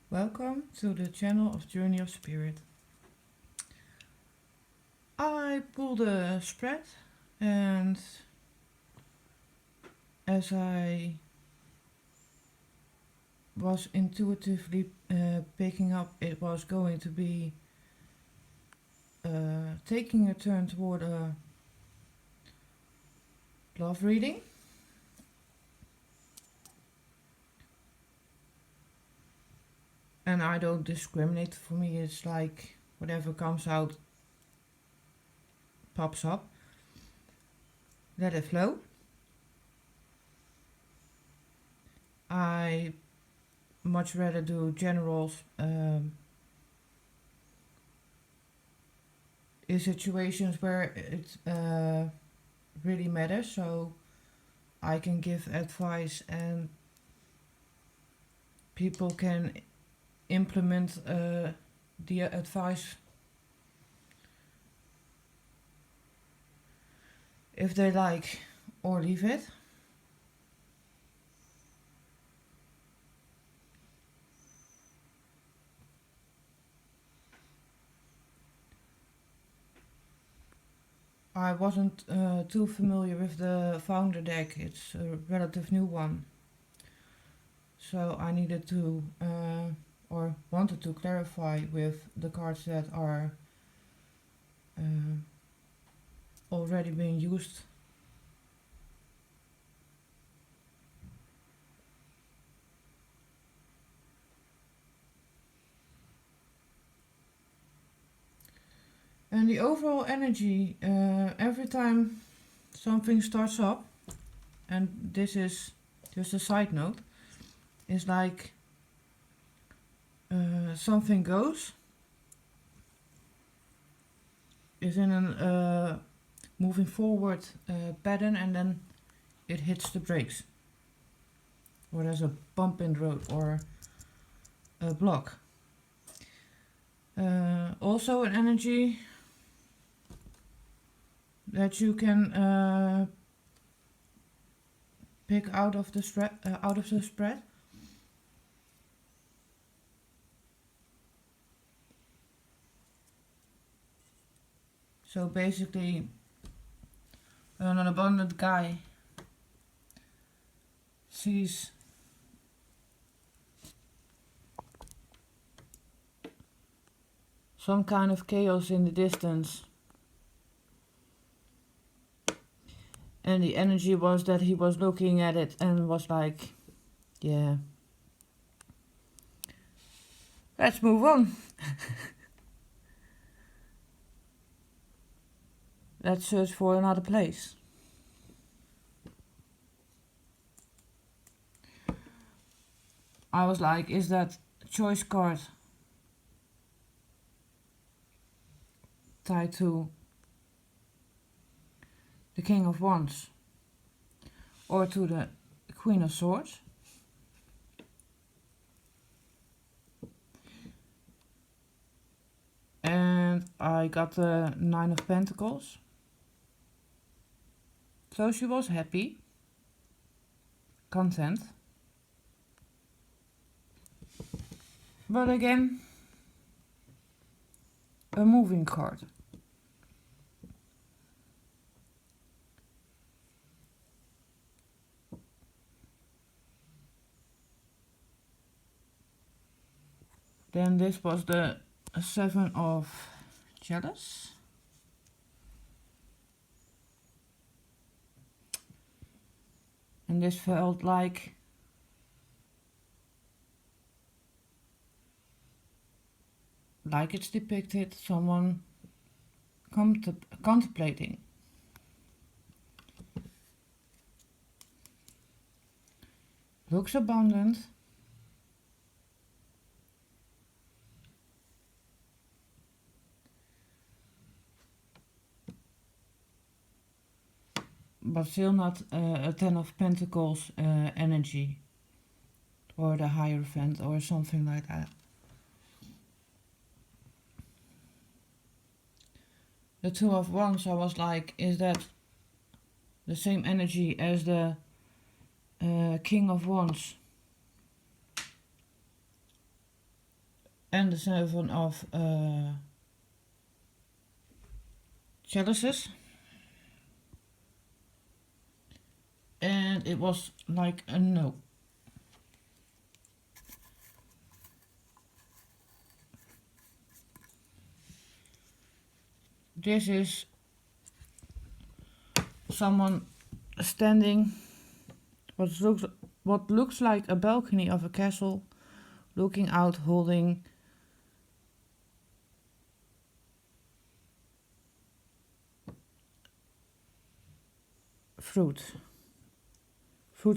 Welcome to the channel of Journey of Spirit. I pulled a spread, and as I was intuitively picking up, it was going to be taking a turn toward a love reading. And I don't discriminate. For me, it's like whatever comes out pops up. Let it flow. I much rather do generals in situations where it really matters, so I can give advice and people can implement the advice if they like, or leave it. I wasn't too familiar with the founder deck. It's a relative new one, so I needed to or wanted to clarify with the cards that are already being used. And the overall energy, every time something starts up, and this is just a side note, is like something goes, is in a moving forward pattern, and then it hits the brakes, or there's a bump in the road or a block. Also an energy that you can pick out of the spread. So basically, an abundant guy sees some kind of chaos in the distance, and the energy was that he was looking at it and was like, yeah, let's move on. Let's search for another place. I was like, is that choice card tied to the King of Wands or to the Queen of Swords? And I got the Nine of Pentacles. So she was happy, content. But again, a moving card. Then this was the Seven of Jealous. And this felt like it's depicted someone contemplating. Looks abundant. But still not a Ten of Pentacles energy, or the Hierophant or something like that. The Two of Wands, I was like, is that the same energy as the King of Wands? and the 7 of chalices. And it was like a no. This is someone standing what looks like a balcony of a castle, looking out, holding fruits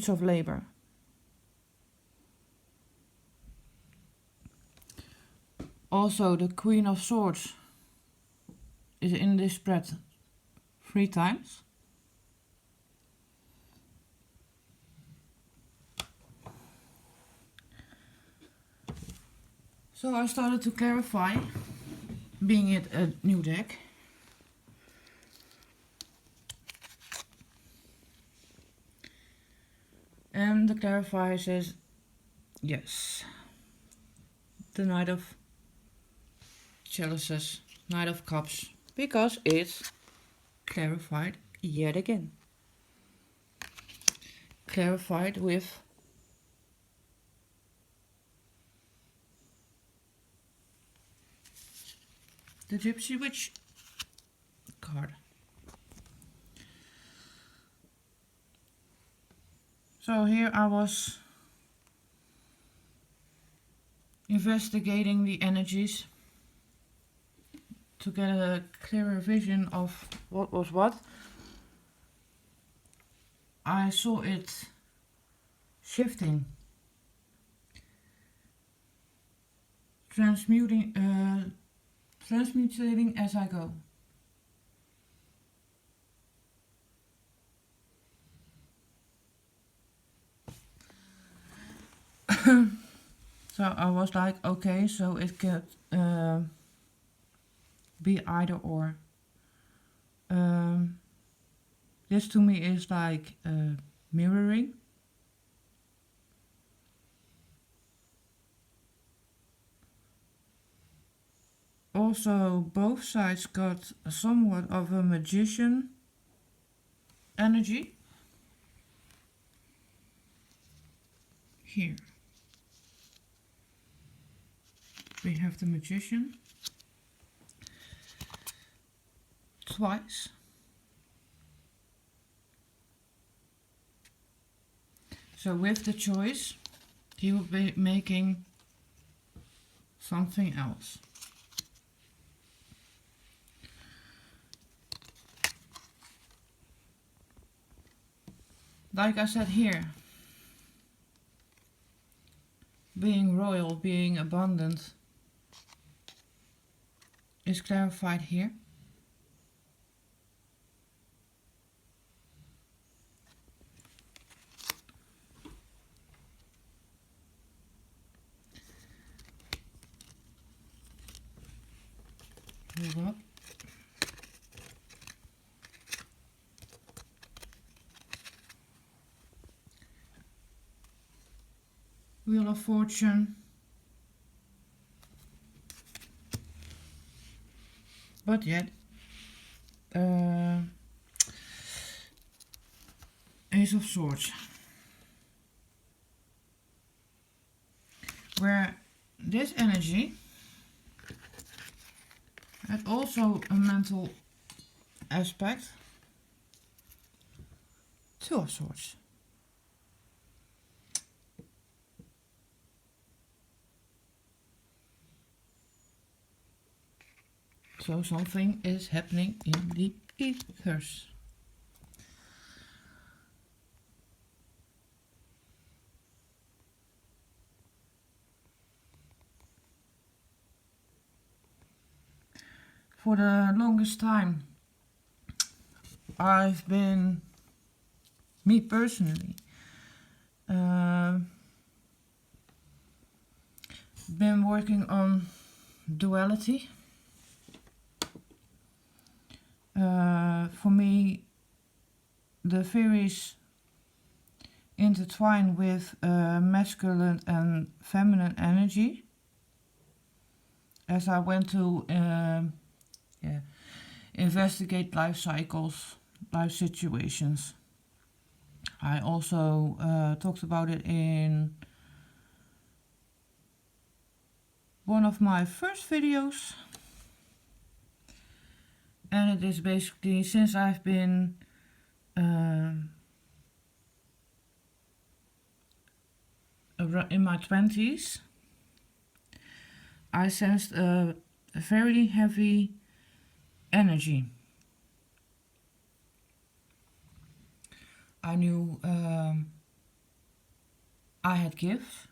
of labor. Also, the Queen of Swords is in this spread 3 times. So I started to clarify, being it a new deck. And the clarifier says yes. The Knight of Chalices, Knight of Cups, because it's clarified yet again. Clarified with the Gypsy Witch card. So here I was investigating the energies to get a clearer vision of what was what. I saw it shifting, transmutating as I go. So I was like, okay, so it could be either or. This to me is like mirroring. Also, both sides got somewhat of a magician energy. Here we have the magician twice. So with the choice, he will be making something else. Like I said here, being royal, being abundant is clarified here. Hold up. Wheel of Fortune. But yet, Ace of Swords. Where this energy had also a mental aspect. Two of Swords. So something is happening in the ethers. For the longest time, I've been, me personally, been working on duality. For me, the theories intertwine with masculine and feminine energy. as I went to investigate life cycles, life situations. I also talked about it in one of my first videos, and it is basically since I've been in my 20s, I sensed a very heavy energy. I knew I had gifts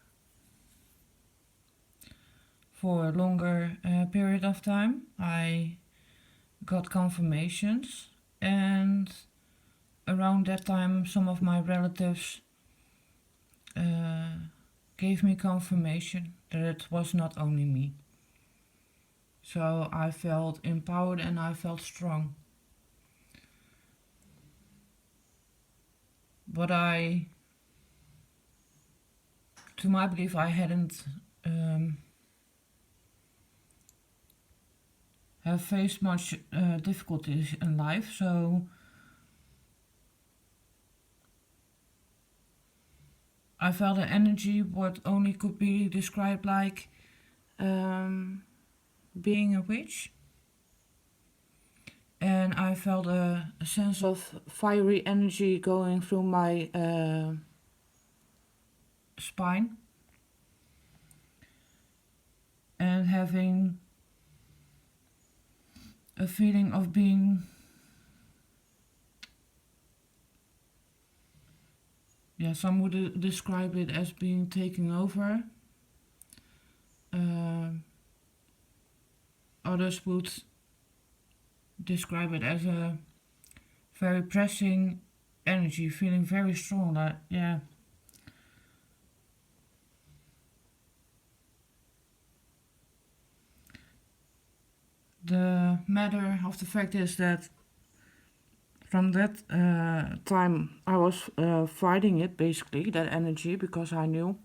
for a longer period of time. I got confirmations, and around that time some of my relatives gave me confirmation that it was not only me. So I felt empowered and I felt strong. But to my belief, I hadn't have faced much difficulties in life, so I felt an energy what only could be described like being a witch. And I felt a sense of fiery energy going through my spine, and having a feeling of being some would describe it as being taken over. Others would describe it as a very pressing energy, feeling very strong. The matter of the fact is that from that time I was fighting it, basically, that energy, because I knew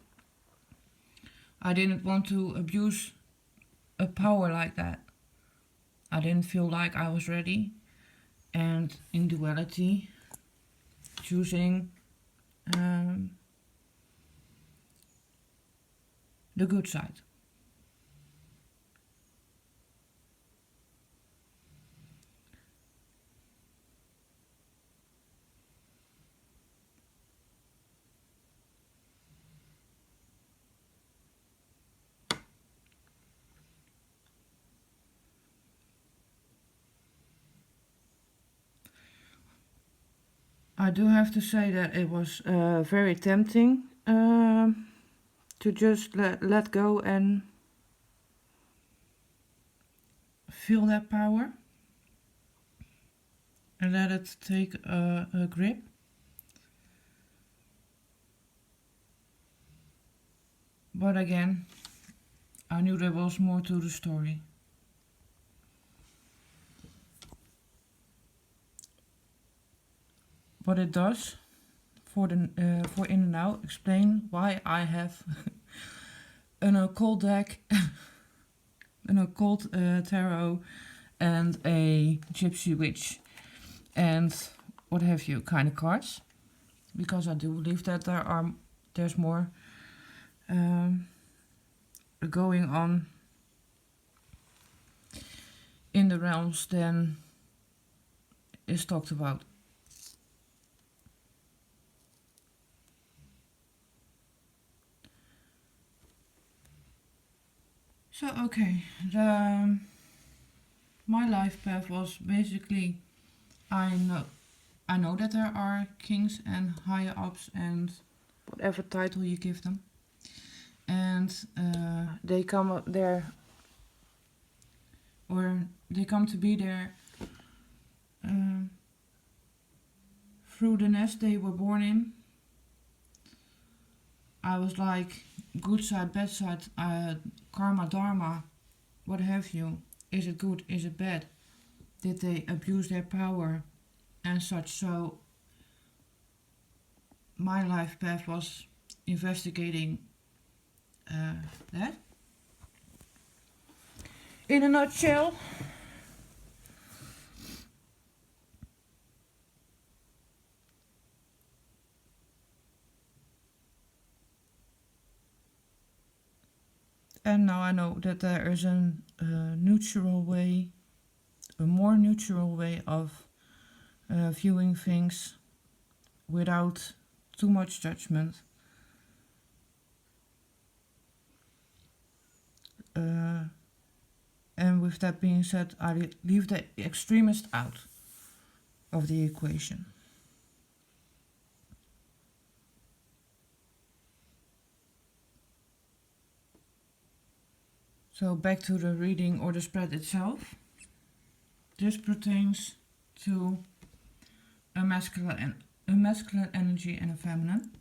I didn't want to abuse a power like that. I didn't feel like I was ready, and in duality, choosing the good side. I do have to say that it was very tempting to just let go and feel that power and let it take a grip. But again, I knew there was more to the story. But it does, for in and now, explain why I have an occult deck, an occult tarot, and a gypsy witch, and what have you kind of cards, because I do believe that there's more going on in the realms than is talked about. So okay, my life path was basically, I know that there are kings and higher ups and whatever title you give them, and they come there, or they come to be there through the nest they were born in. I was like, good side, bad side, karma, dharma, what have you. Is it good? Is it bad? Did they abuse their power and such? So my life path was investigating that. in a nutshell. And now I know that there is a neutral way, a more neutral way of viewing things without too much judgment. And with that being said, I leave the extremist out of the equation. So back to the reading or the spread itself. This pertains to a masculine energy and a feminine.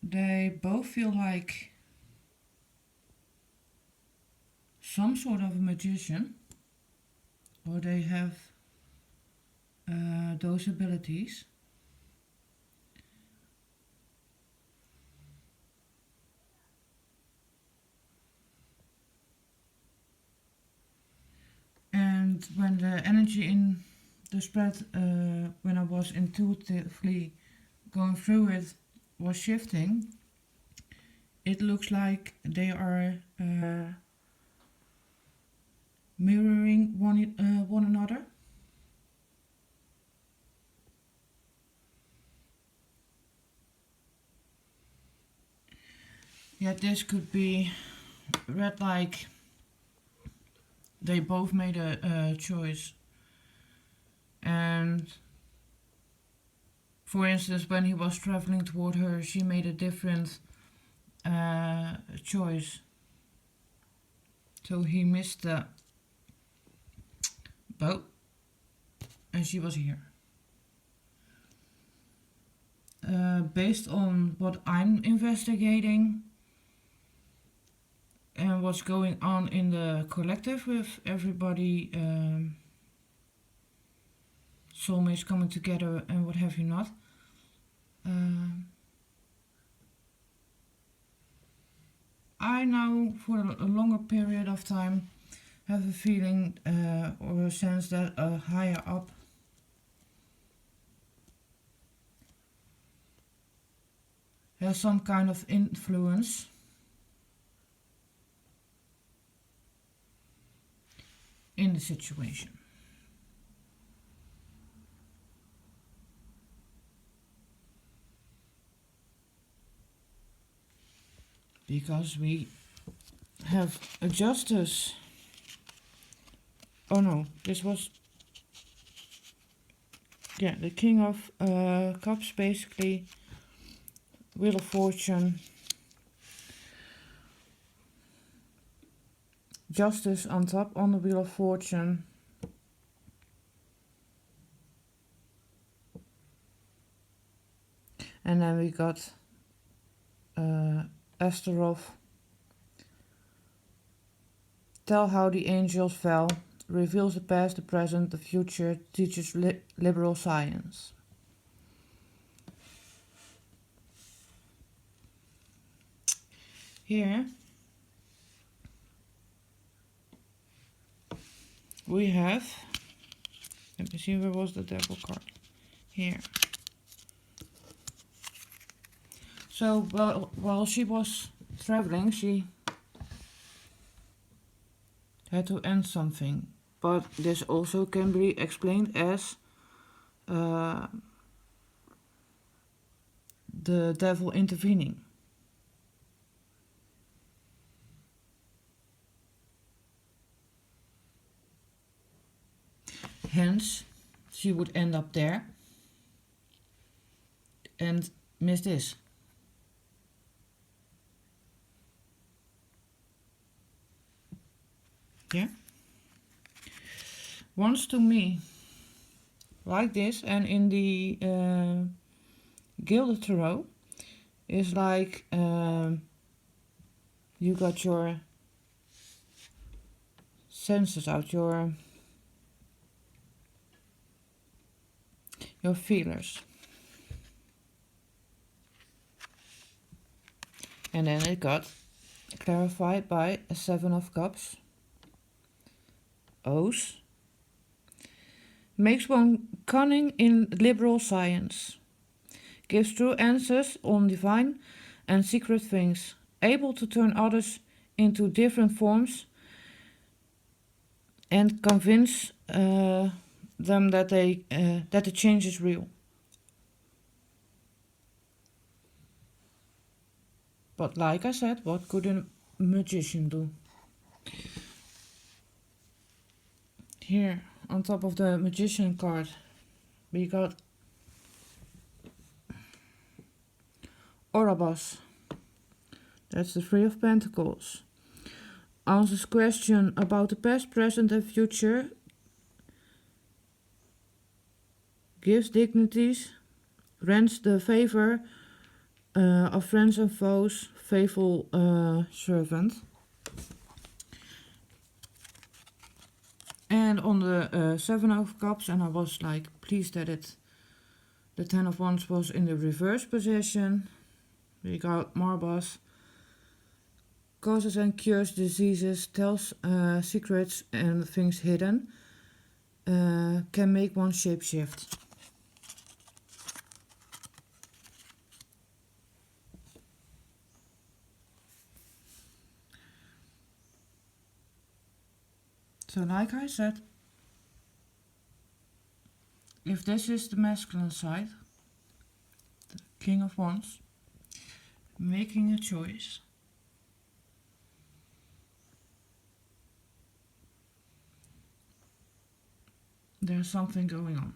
They both feel like some sort of a magician, or they have those abilities. And when the energy in the spread, when I was intuitively going through it, was shifting, it looks like they are mirroring one another. Yet this could be read like they both made a choice. And for instance, when he was traveling toward her, she made a different choice. So he missed the boat and she was here. Based on what I'm investigating and what's going on in the collective with everybody, soulmates coming together and what have you not, I now for a longer period of time have a feeling or a sense that a higher up has some kind of influence in the situation. Because we have a justice. Oh no, this was, yeah, the King of Cups, basically, Wheel of Fortune, Justice on top on the Wheel of Fortune, and then we got Astaroth. Tell how the angels fell, reveals the past, the present, the future, teaches liberal science. Here we have, let me see, where was the devil card? Here. So while she was traveling, she had to end something. But this also can be explained as the devil intervening. Hence, she would end up there and miss this. Yeah. Once to me, like this, and in the Gilded Tarot, is like you got your senses out, your feelers. And then it got clarified by a Seven of Cups. O's. Makes one cunning in liberal science. Gives true answers on divine and secret things. Able to turn others into different forms and convince them that the change is real. But like I said, what could a magician do? Here, on top of the magician card, we got Orabas. That's the Three of Pentacles. Answers question about the past, present and future. Gives dignities. Rents the favor of friends and foes. Faithful servant. And on the Seven of Cups, and I was like pleased that the Ten of Wands was in the reverse position. We got Marbas. Causes and cures diseases, tells secrets and things hidden. Can make one shapeshift. So like I said, if this is the masculine side, the King of Wands, making a choice, there's something going on.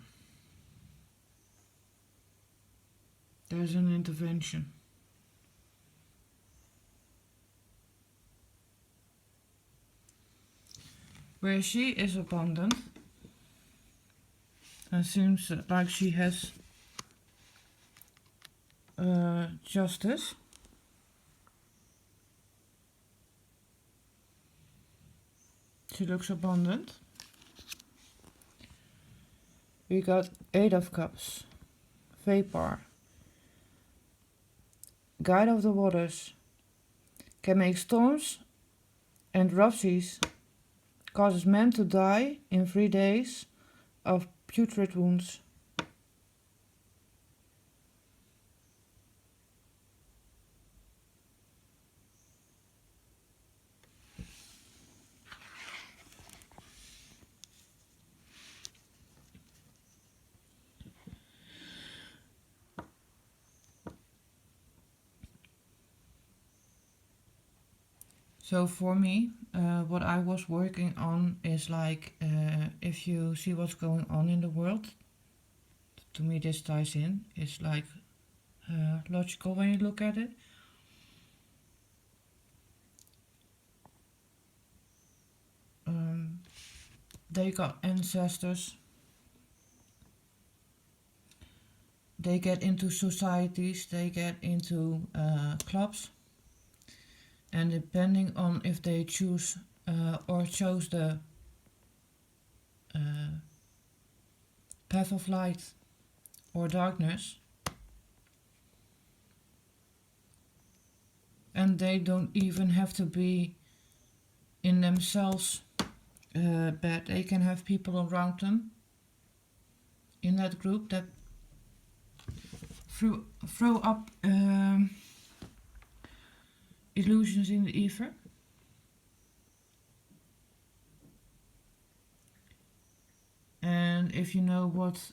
There's an intervention. Where she is abundant and seems like she has justice. She looks abundant. We got Eight of Cups, Vapor, Guide of the Waters, can make storms and rough seas, causes men to die in 3 days of putrid wounds. So for me, what I was working on is like, if you see what's going on in the world, to me this ties in, it's like logical when you look at it. They got ancestors, they get into societies, they get into clubs, and depending on if they choose or chose the path of light or darkness, and they don't even have to be in themselves bad, they can have people around them in that group that throw up illusions in the ether. And if you know what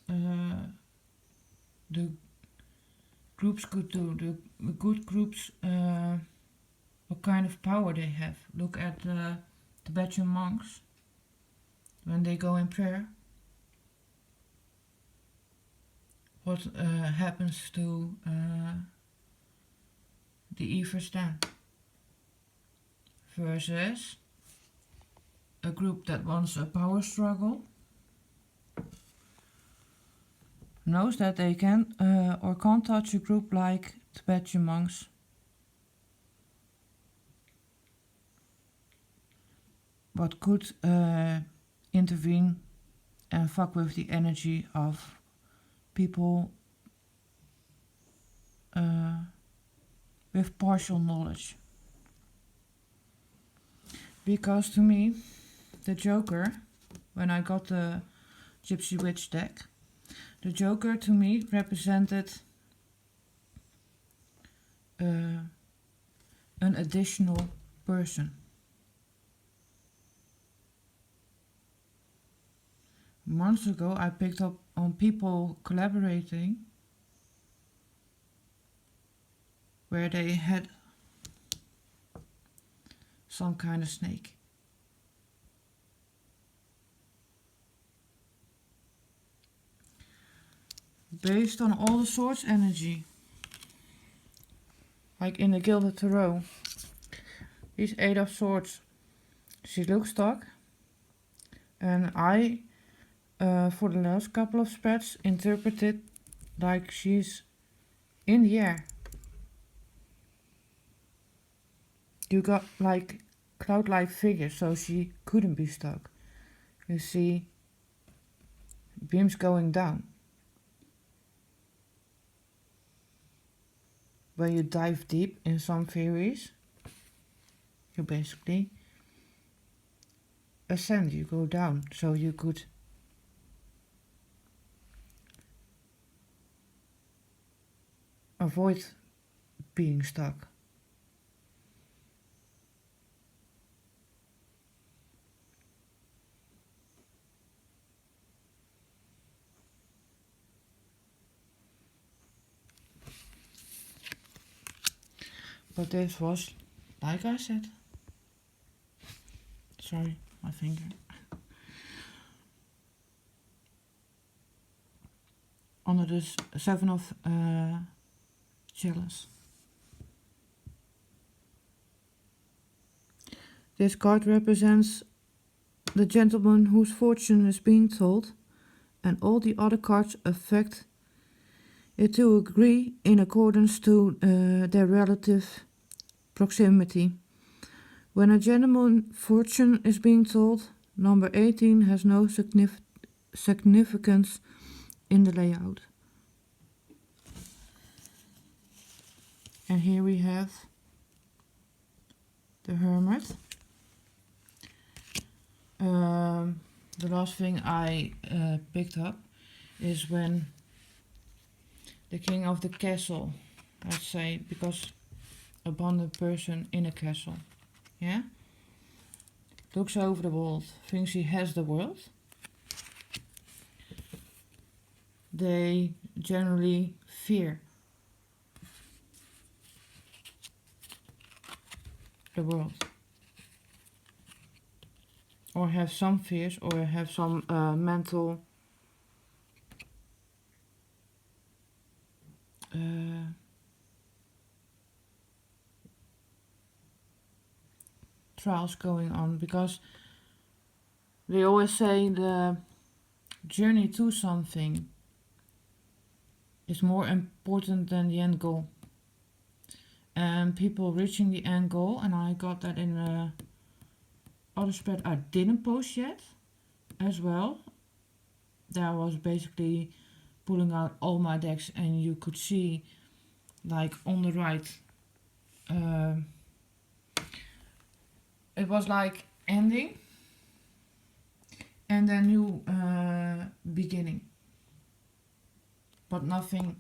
the groups could do, the good groups, what kind of power they have. Look at the Tibetan monks when they go in prayer. What happens to the ethers then? Versus a group that wants a power struggle, knows that they can or can't touch a group like Tibetan monks. But could intervene and fuck with the energy of people with partial knowledge. Because to me, the Joker, when I got the Gypsy Witch deck, the Joker to me represented an additional person. Months ago, I picked up on people collaborating where they had some kind of snake. Based on all the swords energy, like in the Gilded Tarot, these 8 of Swords, she looks stuck, and I, for the last couple of spreads, interpreted like she's in the air. You got like cloud-like figure, so she couldn't be stuck. You see beams going down. When you dive deep in some theories, you basically ascend, you go down, so you could avoid being stuck. But this was, like I said, sorry, my finger, under the 7 of Chalice. This card represents the gentleman whose fortune is being told, and all the other cards affect it to agree in accordance to their relative proximity. When a gentleman's fortune is being told, number 18 has no significance in the layout. And here we have the Hermit. The last thing I picked up is when the king of the castle, let's say, because abundant person in a castle, yeah, looks over the world, thinks he has the world. They generally fear the world, or have some fears, or have some mental trials going on, because they always say the journey to something is more important than the end goal. And people reaching the end goal, and I got that in a other spread I didn't post yet as well. There I was basically pulling out all my decks, and you could see like on the right, it was like ending and then new beginning, but nothing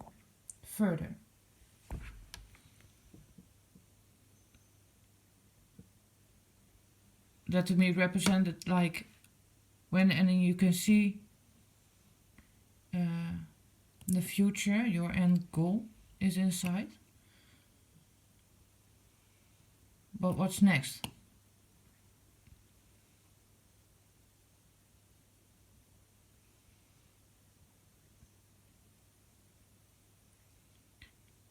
further. That to me represented like when ending you can see the future, your end goal is in sight. But what's next?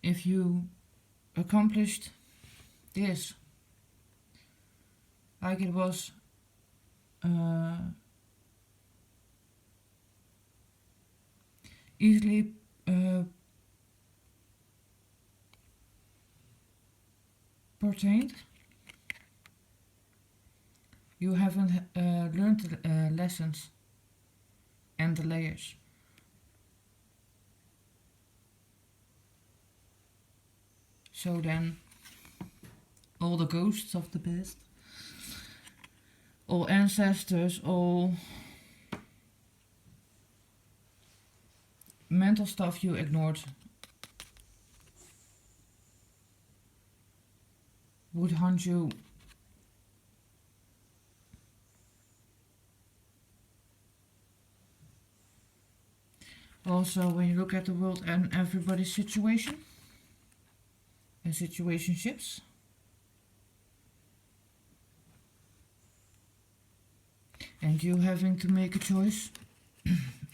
If you accomplished this, like it was easily pertained, you haven't learned the lessons and the layers. So then all the ghosts of the past all ancestors, all mental stuff you ignored would haunt you. Also, when you look at the world and everybody's situation and situationships, and you having to make a choice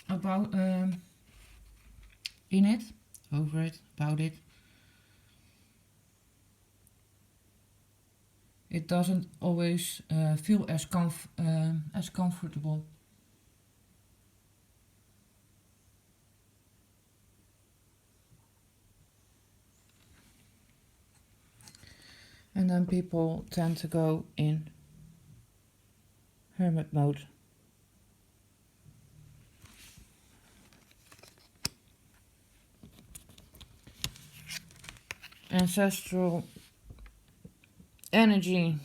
about in it, over it, about it, it doesn't always feel as comfortable. And then people tend to go in hermit mode. Ancestral energy.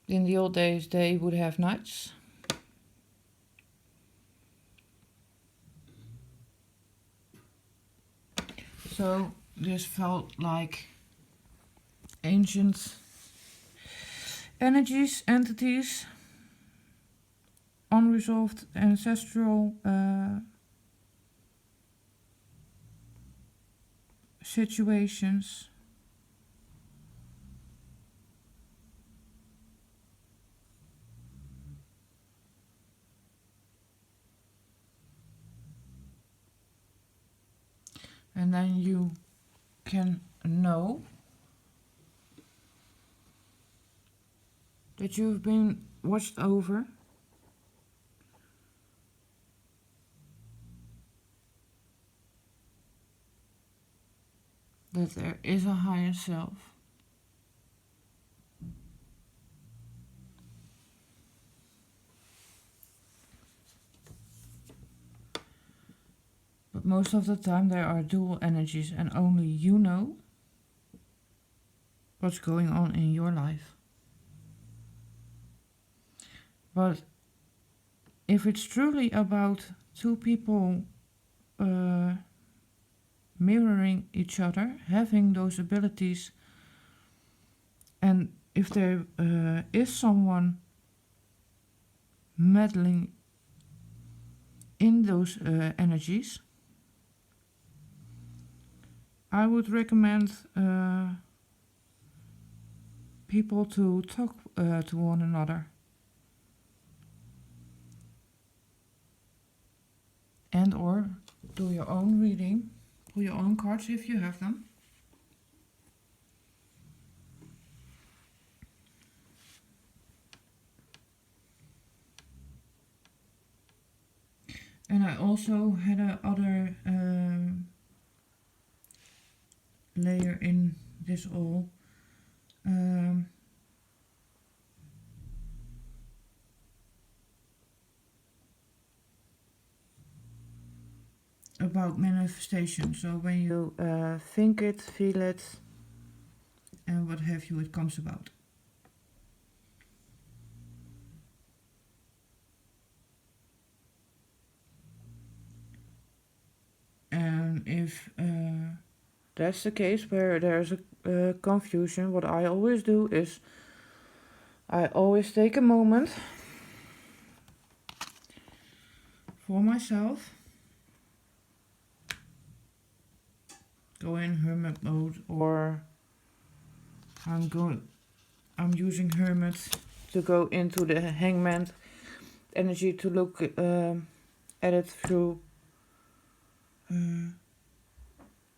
In the old days, they would have nights. So this felt like ancient energies, entities, unresolved ancestral situations. And then you can know that you've been watched over, that there is a higher self. But most of the time there are dual energies and only you know what's going on in your life. But if it's truly about two people mirroring each other, having those abilities, and if there is someone meddling in those energies, I would recommend people to talk to one another and or do your own reading, pull your own cards if you have them. And I also had a other layer in this all. About manifestation. So when you think it, feel it, and what have you, it comes about. And if that's the case where there's a confusion, what I always do is I always take a moment for myself, go in hermit mode, or I'm using hermit to go into the hangman energy to look at it through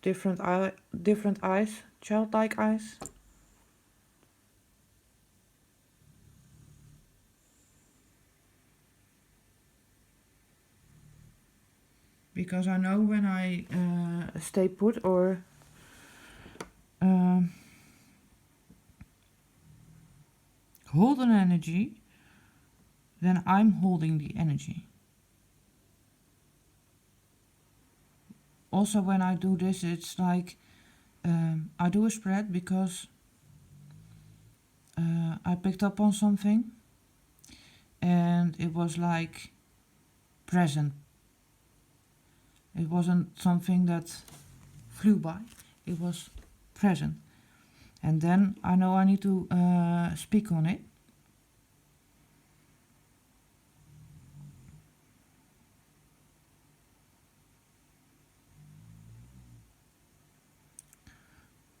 different eyes, childlike eyes. Because I know when I stay put or hold an energy, then I'm holding the energy. also when I do this, it's like I do a spread because I picked up on something and it was like present. It wasn't something that flew by, it was present. And then I know I need to speak on it.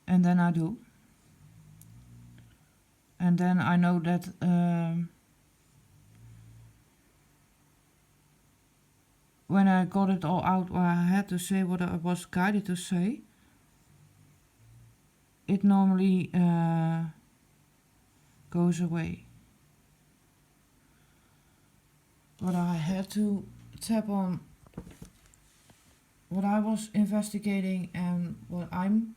And then I do. And then I know that when I got it all out, what I had to say, what I was guided to say, it normally goes away. But I had to tap on what I was investigating and what I'm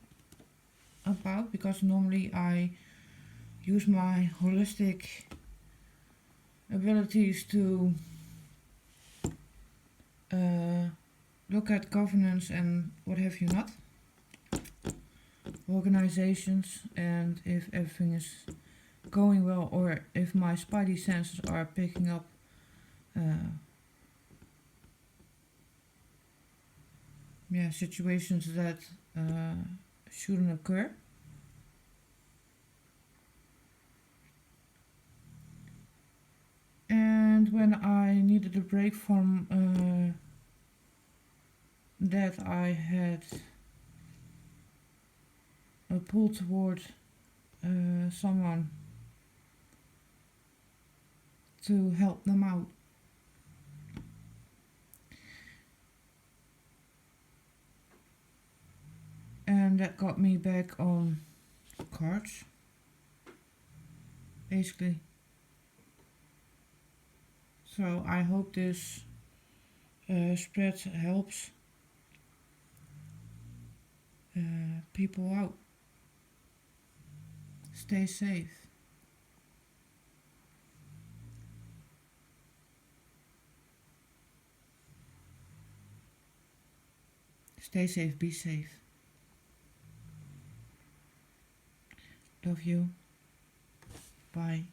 about, because normally I use my holistic abilities to look at governance and what have you not, organizations, and if everything is going well, or if my spidey senses are picking up situations that shouldn't occur. And when I needed a break from that, I had a pull toward someone to help them out. And that got me back on cards, basically. So I hope this spread helps people out. Stay safe. Stay safe, be safe. Love you. Bye.